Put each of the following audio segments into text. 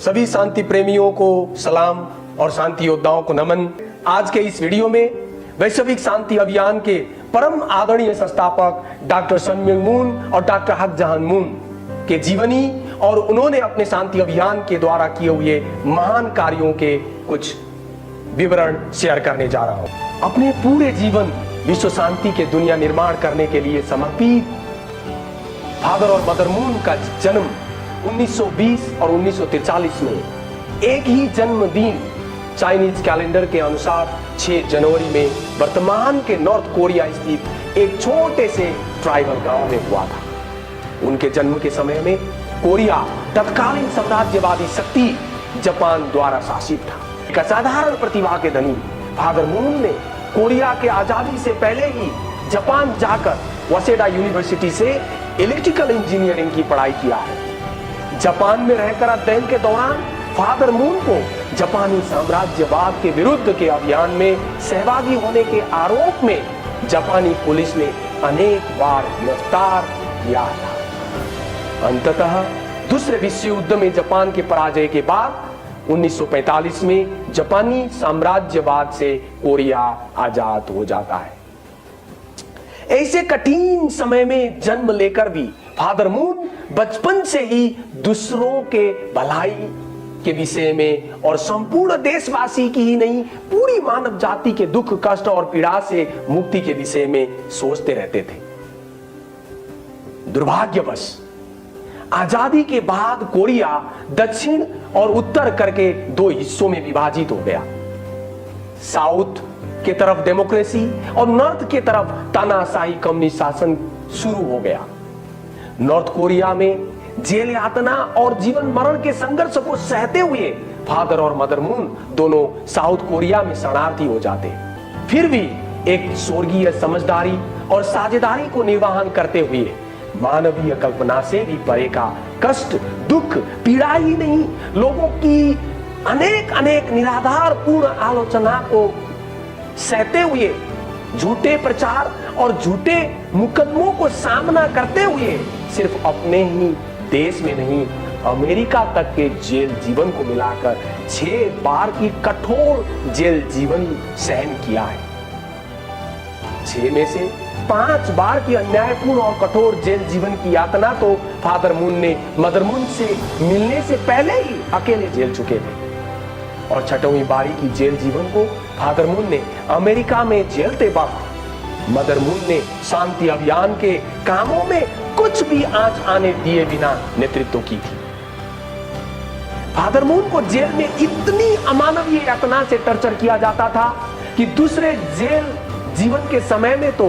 सभी शांति प्रेमियों को सलाम और शांति योद्धाओं को नमन। आज के इस वीडियो में वैश्विक शांति अभियान के परम आदरणीय संस्थापक डॉक्टर सन म्योंग मून और डॉक्टर हक जहान मून के जीवनी और उन्होंने अपने शांति अभियान के द्वारा किए हुए महान कार्यों के कुछ विवरण शेयर करने जा रहा हूं। अपने पूरे जीवन विश्व शांति के दुनिया निर्माण करने के लिए समर्पित फादर और मदर मून का जन्म 1920 और 1943 में एक ही जन्मदिन चाइनीज कैलेंडर के अनुसार 6 जनवरी में वर्तमान के नॉर्थ कोरिया स्थित एक छोटे से ट्राइबल गांव में हुआ था। उनके जन्म के समय में कोरिया तत्कालीन साम्राज्यवादी शक्ति जापान द्वारा शासित था। एक असाधारण प्रतिभा के धनी फादर मून ने कोरिया के आजादी से पहले ही जापान जाकर वसेडा यूनिवर्सिटी से इलेक्ट्रिकल इंजीनियरिंग की पढ़ाई किया है। जापान में रहकर अध्ययन के दौरान फादर मून को जापानी साम्राज्यवाद के विरुद्ध के अभियान में सहभागी होने के आरोप में जापानी पुलिस ने अनेक बार गिरफ्तार किया था। अंततः दूसरे विश्व युद्ध में जापान के पराजय के बाद 1945 में जापानी साम्राज्यवाद से कोरिया आजाद हो जाता है। ऐसे कठिन समय में जन्म लेकर भी फादर मून बचपन से ही दूसरों के भलाई के विषय में और संपूर्ण देशवासी की ही नहीं पूरी मानव जाति के दुख कष्ट और पीड़ा से मुक्ति के विषय में सोचते रहते थे। दुर्भाग्यवश आजादी के बाद कोरिया दक्षिण और उत्तर करके 2 हिस्सों में विभाजित हो गया। साउथ के तरफ डेमोक्रेसी और नॉर्थ के तरफ तानाशाही कम्युनिस्ट शासन शुरू हो गया। नॉर्थ कोरिया में जेल यातना और जीवन मरण के संघर्ष को सहते हुए फादर और मदर मून दोनों साउथ कोरिया में शरणार्थी हो जाते। फिर भी एक स्वर्गीय समझदारी और साझेदारी को निर्वहन करते हुए मानवीय कल्पना से भी परे का कष्ट दुख पीड़ा ही नहीं लोगों की अनेक निराधार पूर्ण आलोचना को सहते हुए झूठे प्रचार और झूठे मुकदमों को सामना करते हुए सिर्फ अपने ही देश में नहीं अमेरिका तक के जेल जीवन को मिलाकर 6 बार की कठोर जेल जीवन सहन किया है। 6 में से 5 बार की अन्यायपूर्ण और कठोर जेल जीवन की यातना तो फादर मून ने मदर मून से मिलने से पहले ही अकेले झेल चुके थे और 6वीं बारी की जेल जीवन को फादर मून ने अमेरिका में झेलते वक्त मदर मून ने शांति अभियान के कामों में कुछ भी आंच आने दिए बिना नेतृत्व की थी। फादर मून को जेल में इतनी अमानवीय यातना से टॉर्चर किया जाता था कि दूसरे जेल जीवन के समय में तो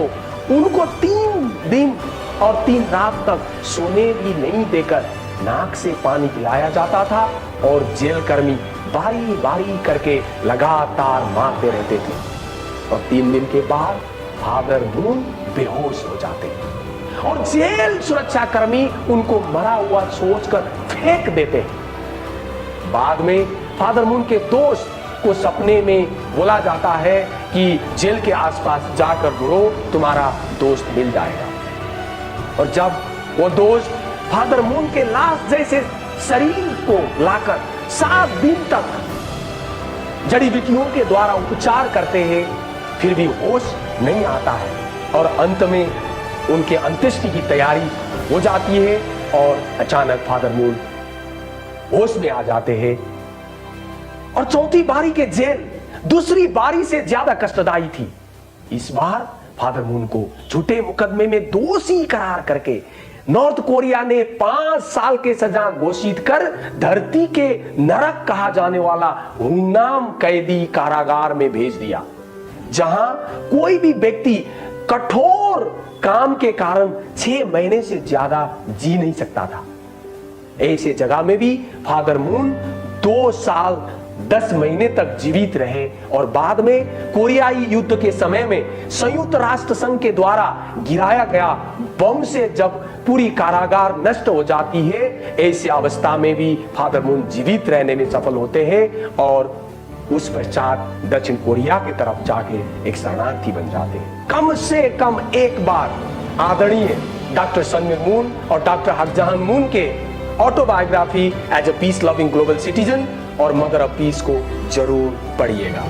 उनको 3 दिन और 3 रात तक सोने भी नहीं देकर नाक से पानी पिलाया जाता था और जेल कर्मी बारी बारी करके लगातार मारते रहते थे और 3 दिन के बाद फादर मून बेहोश हो जाते और जेल सुरक्षा कर्मी उनको मरा हुआ सोचकर फेंक देते। बाद में फादर मून के दोस्त को सपने में बोला जाता है कि जेल के आसपास जाकर ढूंढो तुम्हारा दोस्त मिल जाएगा और जब वो दोस्त फादर मून के लाश जैसे शरीर को लाकर 7 दिन तक जड़ी बूटियों के द्वारा उपचार करते हैं फिर भी होश नहीं आता है और अंत में उनके अंत्येष्टि की तैयारी हो जाती है और अचानक फादर मून होश में आ जाते हैं और 4थी बारी के जेल दूसरी बारी से ज्यादा कष्टदायी थी। इस बार फादर मून को झूठे मुकदमे में दोषी करार करके नॉर्थ कोरिया ने 5 साल के सजा घोषित कर धरती के नरक कहा जाने वाला गुमनाम कैदी कारागार में भेज दिया जहां कोई भी व्यक्ति कठोर काम के कारण 6 महीने से ज्यादा जी नहीं सकता था। ऐसे जगह में भी फादर मून 2 साल 10 महीने तक जीवित रहे और बाद में कोरियाई युद्ध के समय में संयुक्त राष्ट्र संघ के द्वारा गिराया गया बम से जब पूरी कारागार नष्ट हो जाती है ऐसी अवस्था में भी फादर मून जीवित रहने में सफल होते हैं और उस पश्चात दक्षिण कोरिया की तरफ जाके एक शरणार्थी बन जाते हैं। कम से कम एक बार आदरणीय डॉक्टर सन म्योंग मून और डॉक्टर हक जहान मून के autobiography as a peace loving global citizen और मदर ऑफ पीस को जरूर पढ़िएगा।